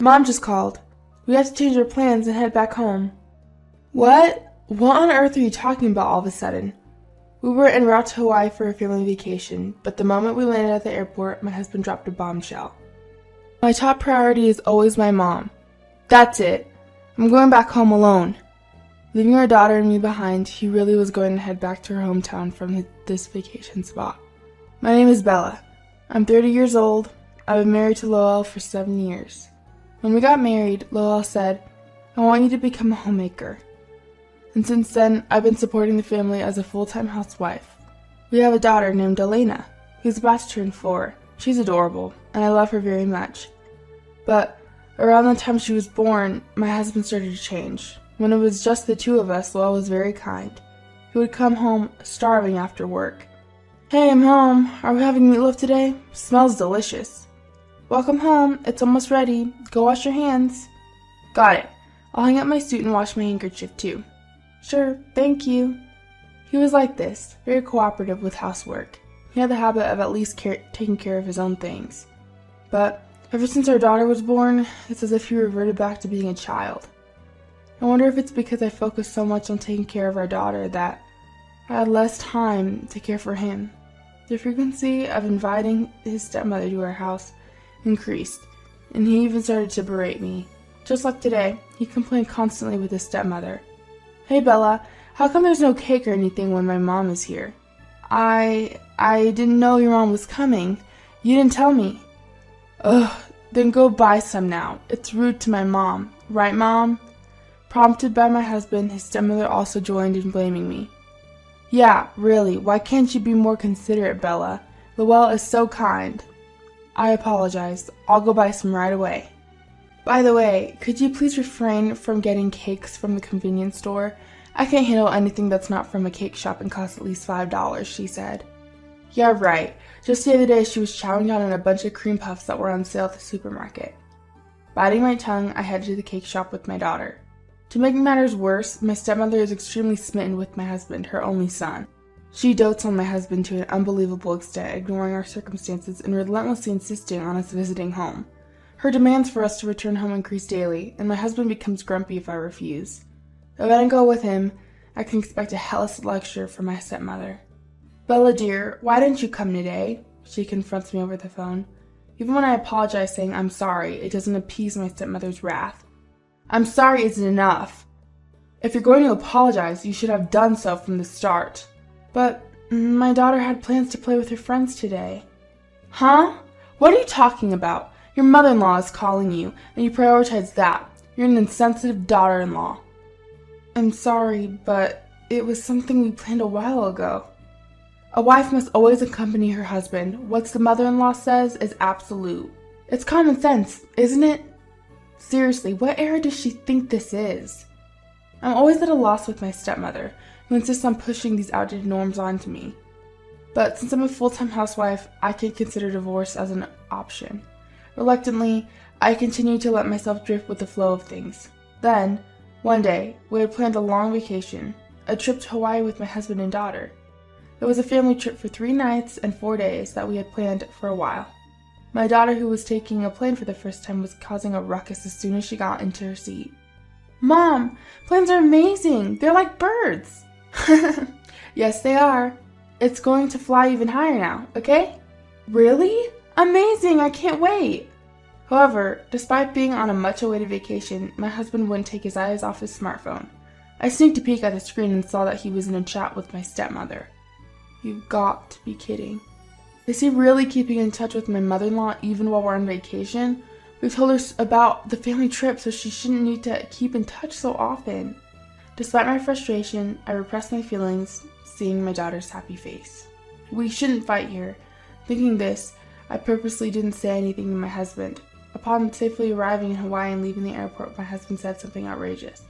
Mom just called. We have to change our plans and head back home. What? What on earth are you talking about all of a sudden? We were en route to Hawaii for a family vacation, but the moment we landed at the airport, my husband dropped a bombshell. My top priority is always my mom. That's it. I'm going back home alone. Leaving our daughter and me behind, he really was going to head back to her hometown from this vacation spot. My name is Bella. I'm 30 years old. I've been married to Lowell for 7 years. When we got married, Lowell said, "I want you to become a homemaker." And since then, I've been supporting the family as a full-time housewife. We have a daughter named Elena, who's about to turn 4. She's adorable, and I love her very much. But around the time she was born, my husband started to change. When it was just the two of us, Lowell was very kind. He would come home starving after work. "Hey, I'm home. Are we having meatloaf today? Smells delicious." "Welcome home. It's almost ready. Go wash your hands." "Got it. I'll hang up my suit and wash my handkerchief too." "Sure, thank you." He was like this, very cooperative with housework. He had the habit of at least taking care of his own things. But ever since our daughter was born, it's as if he reverted back to being a child. I wonder if it's because I focused so much on taking care of our daughter that I had less time to care for him. The frequency of inviting his stepmother to our house increased, and he even started to berate me. Just like today, he complained constantly with his stepmother. "Hey Bella, how come there's no cake or anything when my mom is here?" I didn't know your mom was coming. You didn't tell me." "Ugh, then go buy some now. It's rude to my mom. Right, Mom?" Prompted by my husband, his stepmother also joined in blaming me. "Yeah, really, why can't you be more considerate, Bella? Lowell is so kind." I apologized. "I'll go buy some right away." "By the way, could you please refrain from getting cakes from the convenience store? I can't handle anything that's not from a cake shop and costs at least $5, she said. "Yeah, right. Just the other day she was chowing down on a bunch of cream puffs that were on sale at the supermarket." Biting my tongue, I headed to the cake shop with my daughter. To make matters worse, my stepmother is extremely smitten with my husband, her only son. She dotes on my husband to an unbelievable extent, ignoring our circumstances and relentlessly insisting on us visiting home. Her demands for us to return home increase daily, and my husband becomes grumpy if I refuse. If I don't go with him, I can expect a hellish lecture from my stepmother. "Bella dear, why didn't you come today?" She confronts me over the phone. Even when I apologize saying I'm sorry, it doesn't appease my stepmother's wrath. "I'm sorry isn't enough. If you're going to apologize, you should have done so from the start." "But my daughter had plans to play with her friends today." "Huh? What are you talking about? Your mother-in-law is calling you, and you prioritize that. You're an insensitive daughter-in-law." "I'm sorry, but it was something we planned a while ago." A wife must always accompany her husband. What the mother-in-law says is absolute. It's common sense, isn't it? Seriously, what era does she think this is? I'm always at a loss with my stepmother, who insists on pushing these outdated norms onto me. But since I'm a full-time housewife, I can consider divorce as an option. Reluctantly, I continue to let myself drift with the flow of things. Then, one day, we had planned a long vacation, a trip to Hawaii with my husband and daughter. It was a family trip for 3 nights and 4 days that we had planned for a while. My daughter, who was taking a plane for the first time, was causing a ruckus as soon as she got into her seat. "Mom, planes are amazing! They're like birds!" "Yes, they are. It's going to fly even higher now, okay?" "Really? Amazing! I can't wait!" However, despite being on a much-awaited vacation, my husband wouldn't take his eyes off his smartphone. I sneaked a peek at the screen and saw that he was in a chat with my stepmother. You've got to be kidding. Is he really keeping in touch with my mother-in-law even while we're on vacation? We've told her about the family trip, so she shouldn't need to keep in touch so often. Despite my frustration, I repressed my feelings, seeing my daughter's happy face. We shouldn't fight here. Thinking this, I purposely didn't say anything to my husband. Upon safely arriving in Hawaii and leaving the airport, my husband said something outrageous.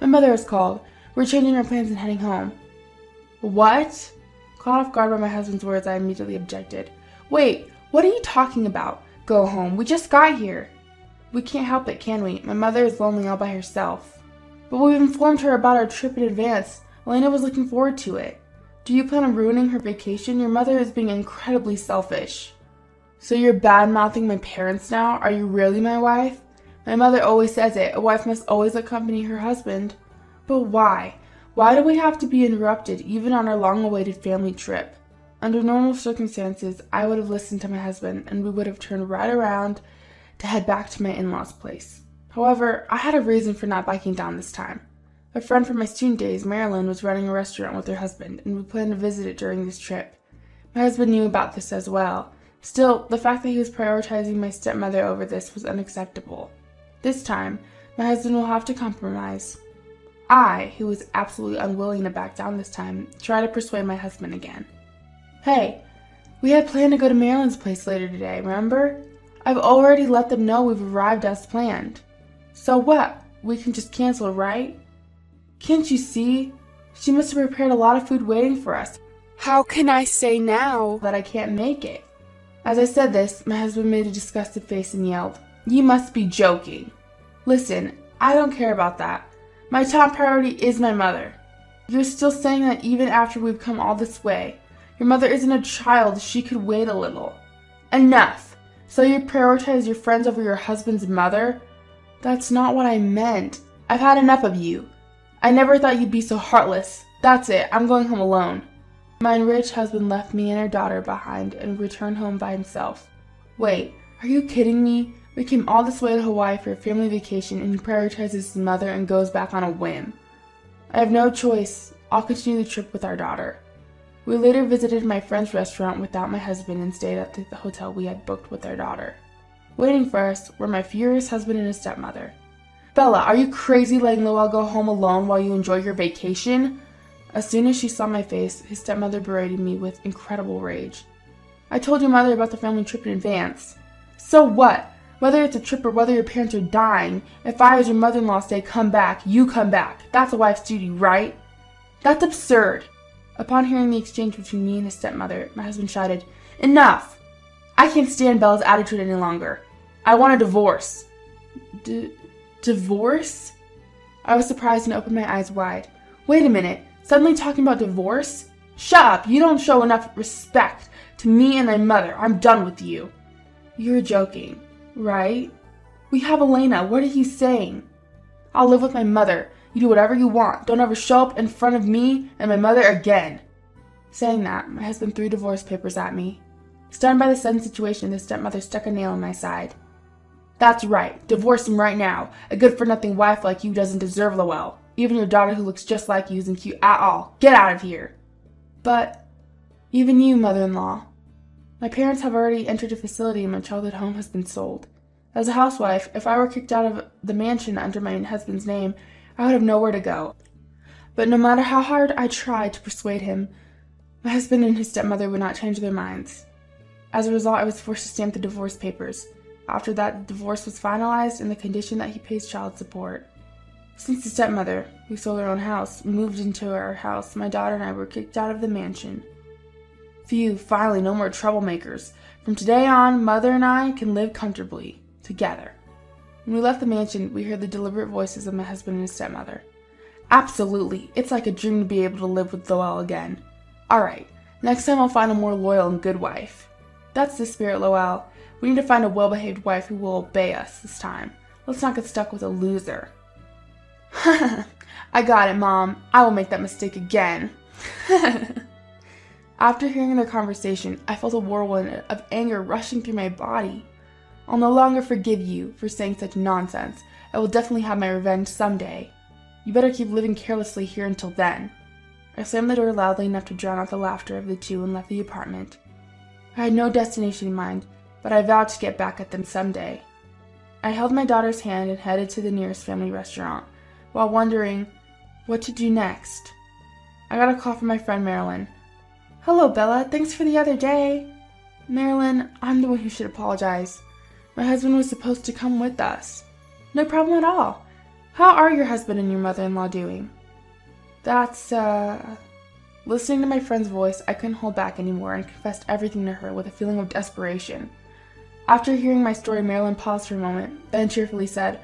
"My mother has called. We're changing our plans and heading home." "What?" Caught off guard by my husband's words, I immediately objected. "Wait, what are you talking about? Go home. We just got here." "We can't help it, can we? My mother is lonely all by herself." "But we've informed her about our trip in advance. Elena was looking forward to it. Do you plan on ruining her vacation? Your mother is being incredibly selfish." "So you're bad-mouthing my parents now? Are you really my wife?" My mother always says it, a wife must always accompany her husband. But why? Why do we have to be interrupted even on our long-awaited family trip? Under normal circumstances, I would have listened to my husband and we would have turned right around to head back to my in-laws' place. However, I had a reason for not biking down this time. A friend from my student days, Marilyn, was running a restaurant with her husband, and we planned to visit it during this trip. My husband knew about this as well. Still, the fact that he was prioritizing my stepmother over this was unacceptable. This time, my husband will have to compromise. I, who was absolutely unwilling to back down this time, tried to persuade my husband again. Hey, we had planned to go to Marilyn's place later today, remember? I've already let them know we've arrived as planned. So what? We can just cancel, right? Can't you see? She must have prepared a lot of food waiting for us. How can I say now that I can't make it? As I said this, my husband made a disgusted face and yelled, "You must be joking." Listen, I don't care about that. My top priority is my mother. You're still saying that even after we've come all this way. Your mother isn't a child, she could wait a little. Enough! So you prioritize your friends over your husband's mother? That's not what I meant. I've had enough of you. I never thought you'd be so heartless. That's it, I'm going home alone. My enraged husband left me and our daughter behind and returned home by himself. Wait, are you kidding me? We came all this way to Hawaii for a family vacation and he prioritizes his mother and goes back on a whim. I have no choice. I'll continue the trip with our daughter. We later visited my friend's restaurant without my husband and stayed at the hotel we had booked with our daughter. Waiting for us were my furious husband and his stepmother. Bella, are you crazy letting Lowell go home alone while you enjoy your vacation? As soon as she saw my face, his stepmother berated me with incredible rage. I told your mother about the family trip in advance. So what? Whether it's a trip or whether your parents are dying, if I as your mother-in-law say come back, you come back. That's a wife's duty, right? That's absurd. Upon hearing the exchange between me and his stepmother, my husband shouted, "Enough! I can't stand Bella's attitude any longer. I want a divorce." Divorce? I was surprised and opened my eyes wide. Wait a minute, suddenly talking about divorce? Shut up, you don't show enough respect to me and my mother. I'm done with you. You're joking, right? We have Elena, what are you saying? I'll live with my mother. You do whatever you want. Don't ever show up in front of me and my mother again. Saying that, my husband threw divorce papers at me. Stunned by the sudden situation, the stepmother stuck a nail in my side. That's right. Divorce him right now. A good-for-nothing wife like you doesn't deserve Lowell. Even your daughter who looks just like you isn't cute at all. Get out of here. But, even you, mother-in-law. My parents have already entered a facility and my childhood home has been sold. As a housewife, if I were kicked out of the mansion under my husband's name, I would have nowhere to go. But no matter how hard I tried to persuade him, my husband and his stepmother would not change their minds. As a result, I was forced to stamp the divorce papers. After that, the divorce was finalized and the condition that he pays child support. Since the stepmother, who sold her own house, moved into our house, my daughter and I were kicked out of the mansion. Phew, finally, no more troublemakers. From today on, Mother and I can live comfortably, together. When we left the mansion, we heard the deliberate voices of my husband and his stepmother. Absolutely, it's like a dream to be able to live with Lowell again. Alright, next time I'll find a more loyal and good wife. That's the spirit, Lowell. We need to find a well-behaved wife who will obey us this time. Let's not get stuck with a loser. I got it, Mom. I will make that mistake again. After hearing their conversation, I felt a whirlwind of anger rushing through my body. I'll no longer forgive you for saying such nonsense. I will definitely have my revenge someday. You better keep living carelessly here until then. I slammed the door loudly enough to drown out the laughter of the two and left the apartment. I had no destination in mind, but I vowed to get back at them someday. I held my daughter's hand and headed to the nearest family restaurant, while wondering what to do next. I got a call from my friend Marilyn. "Hello, Bella. Thanks for the other day." "Marilyn, I'm the one who should apologize. My husband was supposed to come with us." "No problem at all. How are your husband and your mother-in-law doing?" That's, Listening to my friend's voice, I couldn't hold back anymore and confessed everything to her with a feeling of desperation. After hearing my story, Marilyn paused for a moment, then cheerfully said,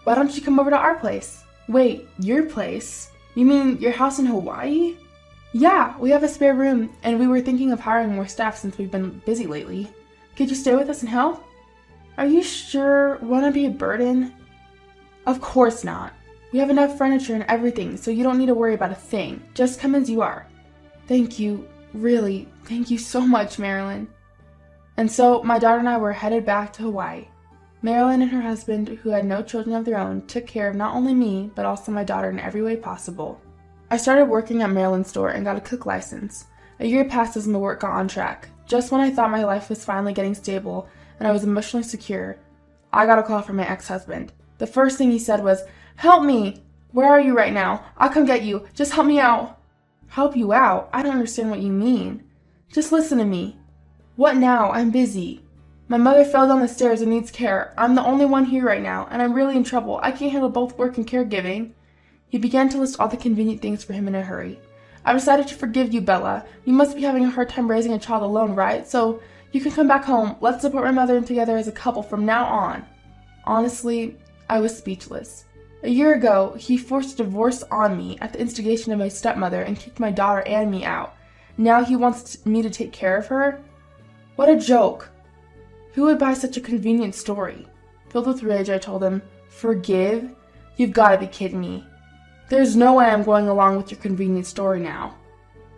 "Why don't you come over to our place?" "Wait, your place? You mean your house in Hawaii?" "Yeah, we have a spare room, and we were thinking of hiring more staff since we've been busy lately. Could you stay with us and help?" "Are you sure? Won't it be a burden?" Of course not. We have enough furniture and everything, so you don't need to worry about a thing. Just come as you are. Thank you. Really, thank you so much, Marilyn. And so, my daughter and I were headed back to Hawaii. Marilyn and her husband, who had no children of their own, took care of not only me, but also my daughter in every way possible. I started working at Marilyn's store and got a cook license. A year passed as my work got on track. Just when I thought my life was finally getting stable and I was emotionally secure, I got a call from my ex-husband. The first thing he said was, "Help me! Where are you right now? I'll come get you. Just help me out." Help you out? I don't understand what you mean. Just listen to me. What now? I'm busy. My mother fell down the stairs and needs care. I'm the only one here right now, and I'm really in trouble. I can't handle both work and caregiving. He began to list all the convenient things for him in a hurry. I've decided to forgive you, Bella. You must be having a hard time raising a child alone, right? So you can come back home. Let's support my mother and together as a couple from now on. Honestly, I was speechless. A year ago, he forced a divorce on me at the instigation of my stepmother and kicked my daughter and me out. Now he wants me to take care of her? What a joke. Who would buy such a convenient story? Filled with rage, I told him, "Forgive? You've got to be kidding me. There's no way I'm going along with your convenient story now."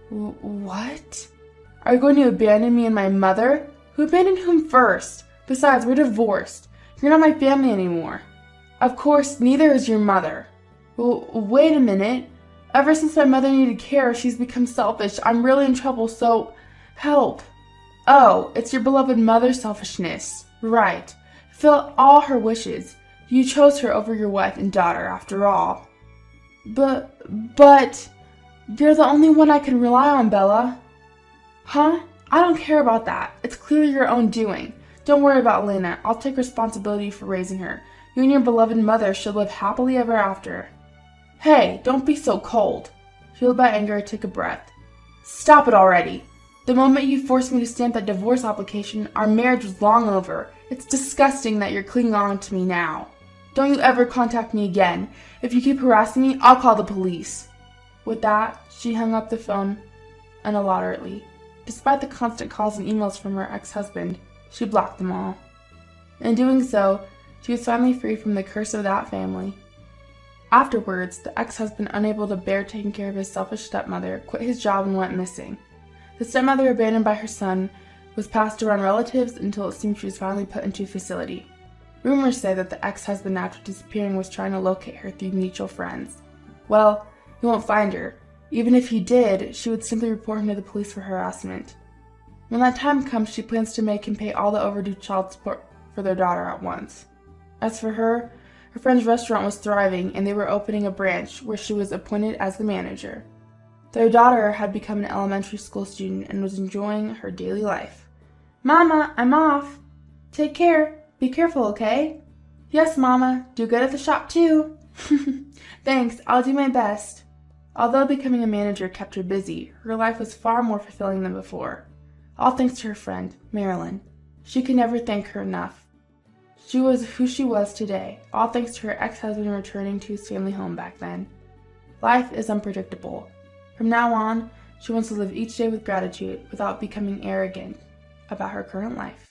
What? Are you going to abandon me and my mother? Who abandoned whom first? Besides, we're divorced. You're not my family anymore. Of course, neither is your mother. Well, wait a minute. Ever since my mother needed care, she's become selfish. I'm really in trouble, so help. Oh, it's your beloved mother's selfishness. Right. Fulfill all her wishes. You chose her over your wife and daughter, after all. But, you're the only one I can rely on, Bella. Huh? I don't care about that. It's clearly your own doing. Don't worry about Lena. I'll take responsibility for raising her. You and your beloved mother should live happily ever after. Hey, don't be so cold. Fueled by anger, I took a breath. Stop it already. The moment you forced me to stamp that divorce application, our marriage was long over. It's disgusting that you're clinging on to me now. Don't you ever contact me again. If you keep harassing me, I'll call the police. With that, she hung up the phone unilaterally. Despite the constant calls and emails from her ex-husband, she blocked them all. In doing so, she was finally free from the curse of that family. Afterwards, the ex-husband, unable to bear taking care of his selfish stepmother, quit his job and went missing. The stepmother, abandoned by her son, was passed around relatives until it seemed she was finally put into a facility. Rumors say that the ex-husband, after disappearing, was trying to locate her through mutual friends. Well, he won't find her. Even if he did, she would simply report him to the police for harassment. When that time comes, she plans to make him pay all the overdue child support for their daughter at once. As for her friend's restaurant was thriving, and they were opening a branch where she was appointed as the manager. Their daughter had become an elementary school student and was enjoying her daily life. "Mama, I'm off. Take care. Be careful, okay?" "Yes, Mama. Do good at the shop, too." "Thanks. I'll do my best." Although becoming a manager kept her busy, her life was far more fulfilling than before. All thanks to her friend, Marilyn. She could never thank her enough. She was who she was today, all thanks to her ex-husband returning to his family home back then. Life is unpredictable. From now on, she wants to live each day with gratitude without becoming arrogant about her current life.